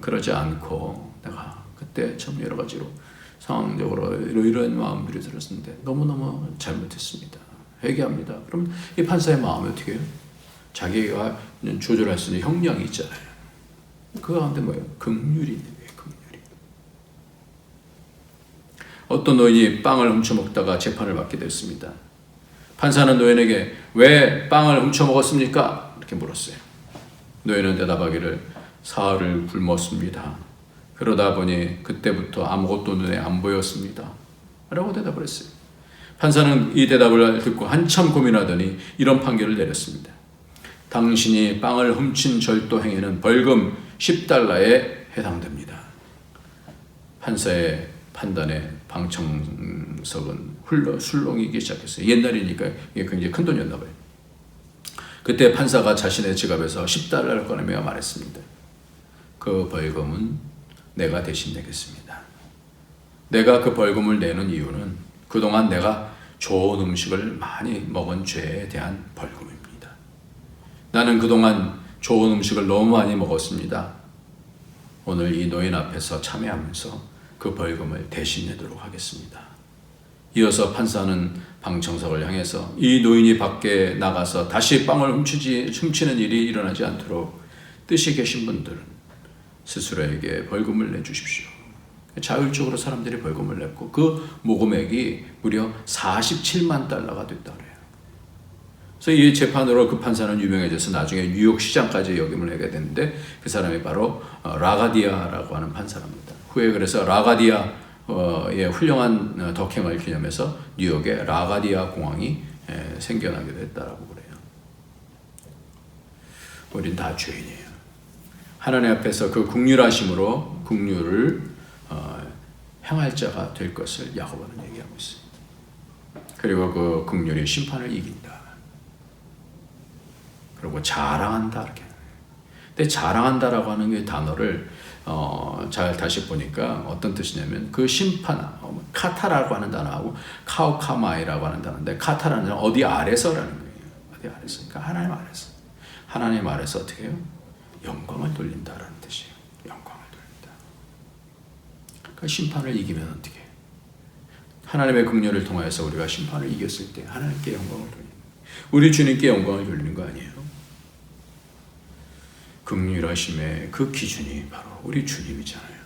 그러지 않고 내가 그때 참 여러 가지로 상황적으로 이런 마음들이 들었는데 너무너무 잘못했습니다. 회개합니다. 그럼 이 판사의 마음이 어떻게 해요? 자기가 조절할 수 있는 형량이 있잖아요. 그 가운데 뭐예요? 긍휼이 있는 거예요. 긍휼이. 어떤 노인이 빵을 훔쳐먹다가 재판을 받게 됐습니다. 판사는 노인에게 왜 빵을 훔쳐먹었습니까? 이렇게 물었어요. 노인은 대답하기를 사흘을 굶었습니다. 그러다 보니 그때부터 아무것도 눈에 안 보였습니다. 라고 대답을 했어요. 판사는 이 대답을 듣고 한참 고민하더니 이런 판결을 내렸습니다. 당신이 빵을 훔친 절도 행위는 벌금 10달러에 해당됩니다. 판사의 판단에 방청석은 술렁이기 시작했어요. 옛날이니까 이게 굉장히 큰 돈이었나 봐요. 그때 판사가 자신의 지갑에서 10달러를 꺼내며 말했습니다. 그 벌금은 내가 대신 내겠습니다. 내가 그 벌금을 내는 이유는 그동안 내가 좋은 음식을 많이 먹은 죄에 대한 벌금입니다. 나는 그동안 좋은 음식을 너무 많이 먹었습니다. 오늘 이 노인 앞에서 참회하면서 그 벌금을 대신 내도록 하겠습니다. 이어서 판사는 방청석을 향해서 이 노인이 밖에 나가서 다시 빵을 훔치는 일이 일어나지 않도록 뜻이 계신 분들은 스스로에게 벌금을 내주십시오. 자율적으로 사람들이 벌금을 냈고 그 모금액이 무려 47만 달러가 됐다 그래요. 그래서 이 재판으로 그 판사는 유명해져서 나중에 뉴욕 시장까지 역임을 하게 됐는데 그 사람이 바로 라가디아라고 하는 판사랍니다. 후에 그래서 라가디아의 훌륭한 덕행을 기념해서 뉴욕에 라가디아 공항이 생겨나게 됐다라고 그래요. 우린 다 죄인이에요. 하나님 앞에서 그 긍휼하심으로 긍휼을 행할 자가 될 것을 야고보는 얘기하고 있어요. 그리고 그 긍휼이 심판을 이긴다. 그리고 자랑한다 이렇게. 근데 자랑한다라고 하는 그 단어를 잘 다시 보니까 어떤 뜻이냐면 그 심판, 카타라고 하는 단어하고 카우카마이라고 하는 단어인데 카타라는 단어는 어디 아래서라는 거예요. 어디 아래서. 그러니까 하나님 아래서. 하나님 아래서 어떻게 해요? 영광을 돌린다라는 뜻이에요. 영광을 돌린다. 그러니까 심판을 이기면 어떻게 해요? 하나님의 긍휼을 통하여서 우리가 심판을 이겼을 때 하나님께 영광을 돌리는 거예요. 우리 주님께 영광을 돌리는 거 아니에요? 긍휼하심의 그 기준이 바로 우리 주님이잖아요.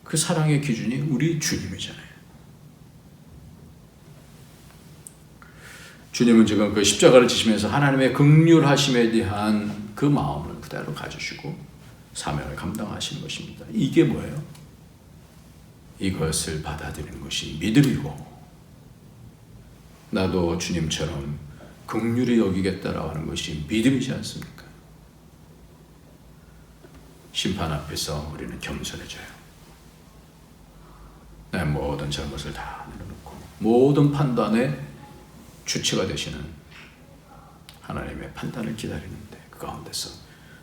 그 사랑의 기준이 우리 주님이잖아요. 주님은 지금 그 십자가를 지시면서 하나님의 긍휼하심에 대한 그 마음을 그대로 가지시고 사명을 감당하시는 것입니다. 이게 뭐예요? 이것을 받아들이는 것이 믿음이고 나도 주님처럼 긍휼히 여기겠다라고 하는 것이 믿음이지 않습니까? 심판 앞에서 우리는 겸손해져요. 내 모든 잘못을 다 내려놓고 모든 판단의 주체가 되시는 하나님의 판단을 기다리는데 그 가운데서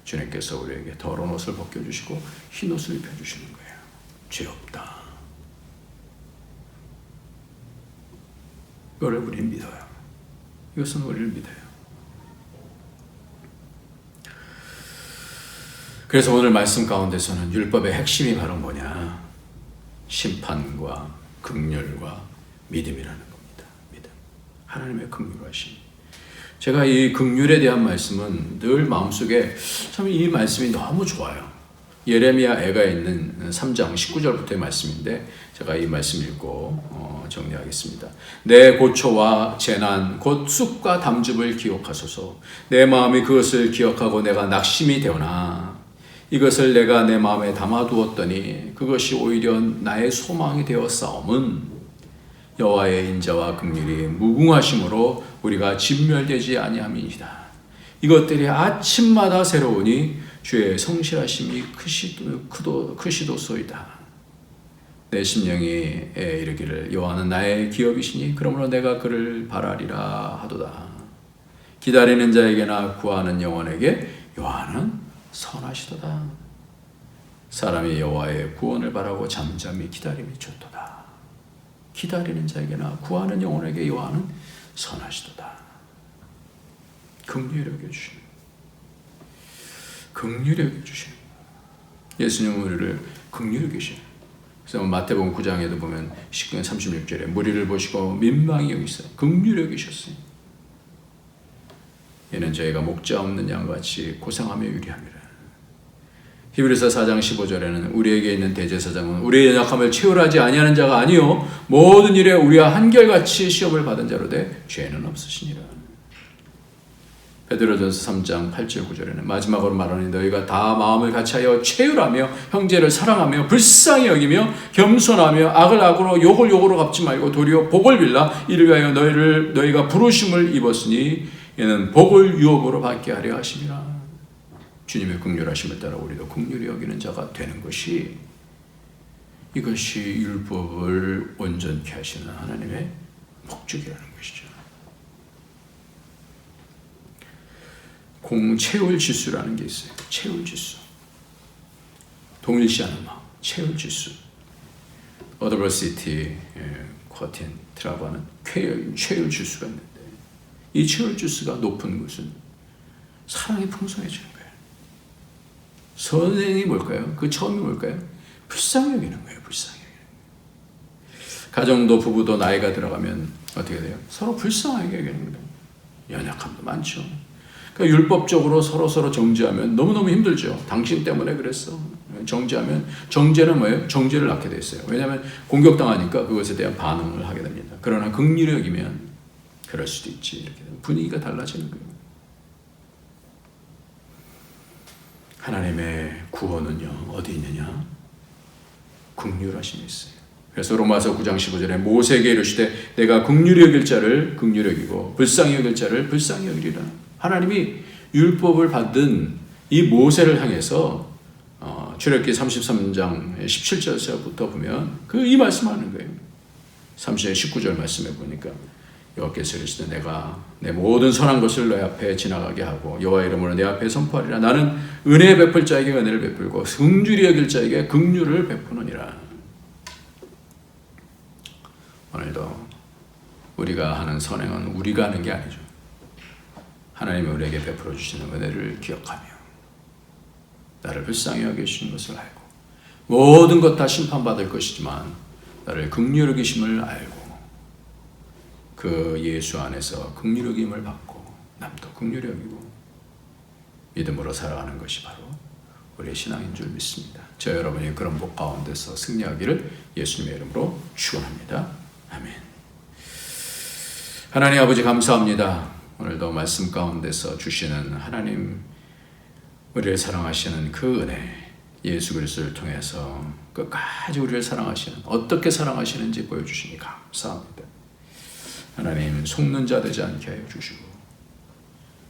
주님께서 우리에게 더러운 옷을 벗겨주시고 흰 옷을 입혀주시는 거예요. 죄 없다. 이거를 우리는 믿어요. 이것은 우리를 믿어요. 그래서 오늘 말씀 가운데서는 율법의 핵심이 바로 뭐냐? 심판과 긍휼과 믿음이라는 겁니다. 믿음. 하나님의 긍휼하심. 제가 이 긍휼에 대한 말씀은 늘 마음속에 참 이 말씀이 너무 좋아요. 예레미야에가 있는 3장 19절부터의 말씀인데 제가 이 말씀 읽고 정리하겠습니다. 내 고초와 재난 곧 쑥과 담즙을 기억하소서. 내 마음이 그것을 기억하고 내가 낙심이 되오나 이것을 내가 내 마음에 담아두었더니 그것이 오히려 나의 소망이 되었사옴은 여호와의 인자와 긍휼이 무궁하심으로 우리가 진멸되지 아니함이니이다. 이것들이 아침마다 새로우니 주의 성실하심이 크시도소이다. 내 심령이 이르기를 여호와는 나의 기업이시니 그러므로 내가 그를 바라리라 하도다. 기다리는 자에게나 구하는 영혼에게 여호와는 선하시도다. 사람이 여호와의 구원을 바라고 잠잠히 기다림이 좋도다. 기다리는 자에게나 구하는 영혼에게 여호와는 선하시도다. 긍휼히 여겨주시는, 긍휼히 여겨주시는 예수님은 우리를 긍휼히 여기시는. 그래서 마태복음 9장에도 보면 19장 36절에 무리를 보시고 민망히 여기셨어요. 긍휼히 여기셨어요. 이는 저희가 목자 없는 양같이 고생하며 유리함이라. 히브리서 4장 15절에는 우리에게 있는 대제사장은 우리의 연약함을 채울하지 아니하는 자가 아니요 모든 일에 우리와 한결같이 시험을 받은 자로 돼 죄는 없으시니라. 베드로전서 3장 8절 9절에는 마지막으로 말하니 너희가 다 마음을 같이하여 채울하며 형제를 사랑하며 불쌍히 여기며 겸손하며 악을 악으로 욕을 욕으로 갚지 말고 도리어 복을 빌라. 이를 위하여 너희가 부르심을 입었으니 이는 복을 유업으로 받게 하려 하심이라. 주님의 긍휼하심을 따라 우리도 긍휼히 여기는 자가 되는 것이, 이것이 율법을 온전케 하시는 하나님의 목적이라는 것이죠. 채울 지수라는 게 있어요. 채울 지수. 동일시하는 마음. 채울 지수. 어더버시티 쿼티엔트라고 하는 채울 지수가 있는데, 이 채울 지수가 높은 것은 사랑이 풍성해지는 거예요. 선행이 뭘까요? 그 처음이 뭘까요? 불쌍히 여기는 거예요. 불쌍히 여기는. 가정도 부부도 나이가 들어가면 어떻게 돼요? 서로 불쌍하게 여기는 거예요. 연약함도 많죠. 그러니까 율법적으로 서로 정죄하면 너무너무 힘들죠. 당신 때문에 그랬어. 정죄하면, 정죄는 뭐예요? 정죄를 낳게 돼 있어요. 왜냐하면 공격당하니까 그것에 대한 반응을 하게 됩니다. 그러나 긍휼히 여기면 그럴 수도 있지. 이렇게 분위기가 달라지는 거예요. 하나님의 구원은요, 어디 있느냐? 긍휼하심에 있어요. 그래서 로마서 9장 15절에 모세에게 이르시되 내가 긍휼히 여길 자를 긍휼히 여기고 불쌍히 여길 자를 불쌍히 여기리라. 하나님이 율법을 받은 이 모세를 향해서 출애굽기 33장 17절에서부터 보면 이 말씀하는 거예요. 19절 말씀에 보니까 여호와께서 이르시되 내가 내 모든 선한 것을 내 앞에 지나가게 하고 여호와 이름으로 내 앞에 선포하리라. 나는 은혜 베풀 자에게 은혜를 베풀고 긍휼히 여길 자에게 긍휼을 베푸느니라. 오늘도 우리가 하는 선행은 우리가 하는 게 아니죠. 하나님이 우리에게 베풀어 주시는 은혜를 기억하며 나를 불쌍히 여기시는 것을 알고 모든 것 다 심판받을 것이지만 나를 긍휼히 여기심을 알고 그 예수 안에서 긍휼히 여김을 받고 남도 긍휼히 여기고 믿음으로 살아가는 것이 바로 우리의 신앙인 줄 믿습니다. 저 여러분이 그런 복 가운데서 승리하기를 예수님의 이름으로 축원합니다. 아멘. 하나님 아버지 감사합니다. 오늘도 말씀 가운데서 주시는 하나님 우리를 사랑하시는 그 은혜 예수 그리스도를 통해서 끝까지 우리를 사랑하시는 어떻게 사랑하시는지 보여주시니 감사합니다. 하나님 속는 자 되지 않게 하여 주시고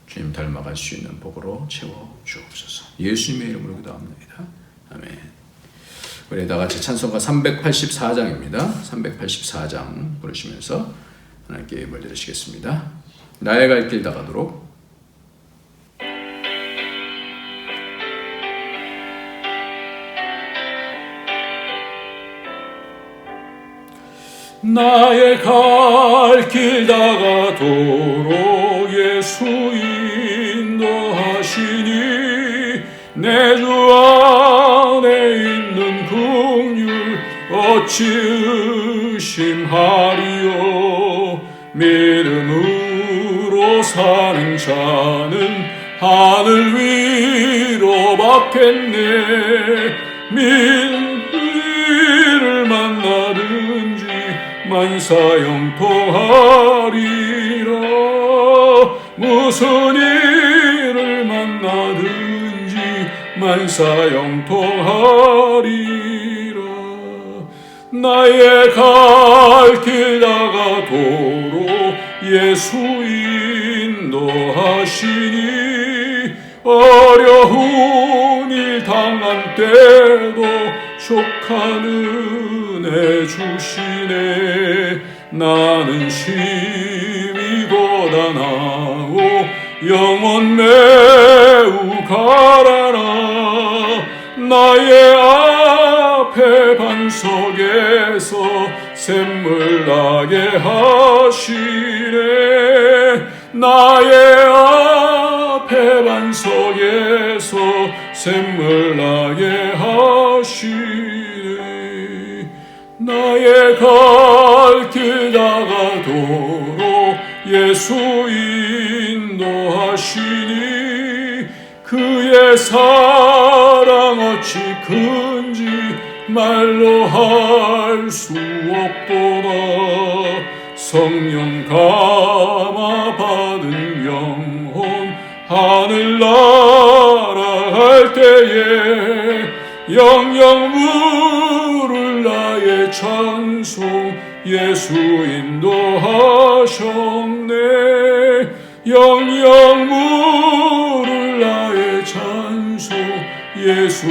주님 닮아갈 수 있는 복으로 채워 주옵소서. 예수님의 이름으로 기도합니다. 아멘. 우리 다 같이 찬송가 384장입니다. 384장 부르시면서 하나님께 예물 드리시겠습니다. 나의 갈 길 다가도록. 나의 갈 길 다가도록 예수 인도하시니 내 주 안에 있는 긍휼 어찌 의심하리요. 믿음으로 사는 자는 하늘 위로 받겠네. 민의를 만나든지 만사형통하리라. 무슨 일을 만나든지 만사형통하리라. 나의 갈 길 다가도록 예수 인도하시니 어려운 일 당한 때도 족한 은혜 주시네. 나는 심히 고단하고 영혼 매우 가라나. 나의 앞에 반석에서 샘물 나게 하시네. 나의 앞에 반석에서 샘물 나게 하시네. 나의 갈 길 다가도록 예수 인도하시니 그의 사랑 어찌 큰지 말로 할 수 없도다. 성령 감화 받은 영혼 하늘나라 갈 때에 영영 물을 나의 찬송 예수 인도하셨네. 영영 물을 나의 찬송 예수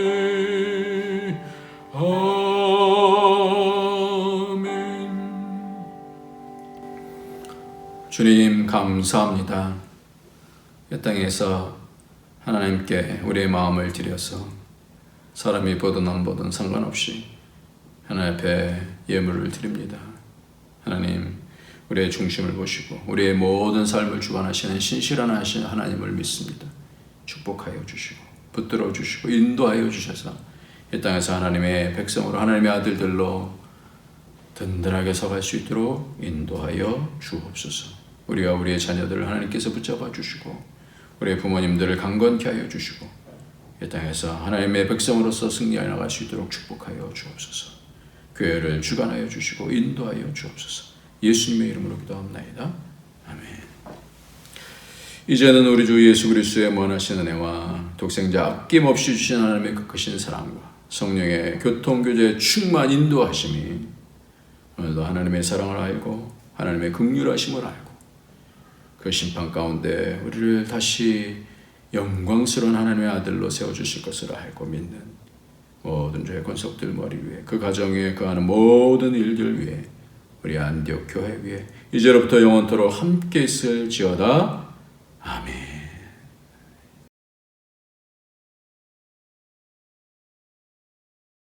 인도하셨네. 주님 감사합니다. 이 땅에서 하나님께 우리의 마음을 드려서 사람이 보든 안 보든 상관없이 하나님 앞에 예물을 드립니다. 하나님 우리의 중심을 보시고 우리의 모든 삶을 주관하시는 신실한 하나님을 믿습니다. 축복하여 주시고 붙들어 주시고 인도하여 주셔서 이 땅에서 하나님의 백성으로 하나님의 아들들로 든든하게 서갈 수 있도록 인도하여 주옵소서. 우리와 우리의 자녀들을 하나님께서 붙잡아 주시고 우리의 부모님들을 강건케 하여 주시고 이 땅에서 하나님의 백성으로서 승리하여 나갈 수 있도록 축복하여 주옵소서. 교회를 주관하여 주시고 인도하여 주옵소서. 예수님의 이름으로 기도합나이다. 아멘. 이제는 우리 주 예수 그리스도의 무한하신 은혜와 독생자 아낌없이 주신 하나님의 그 크신 사랑과 성령의 교통교제 충만 인도하심이 오늘도 하나님의 사랑을 알고 하나님의 긍휼하심을 알고 그 심판 가운데 우리를 다시 영광스러운 하나님의 아들로 세워주실 것을 알고 믿는 모든 저의 권속들 머리 위에, 그 가정 위에, 그 하는 모든 일들 위에, 우리 안디옥 교회 위에 이제로부터 영원토록 함께 있을지어다. 아멘.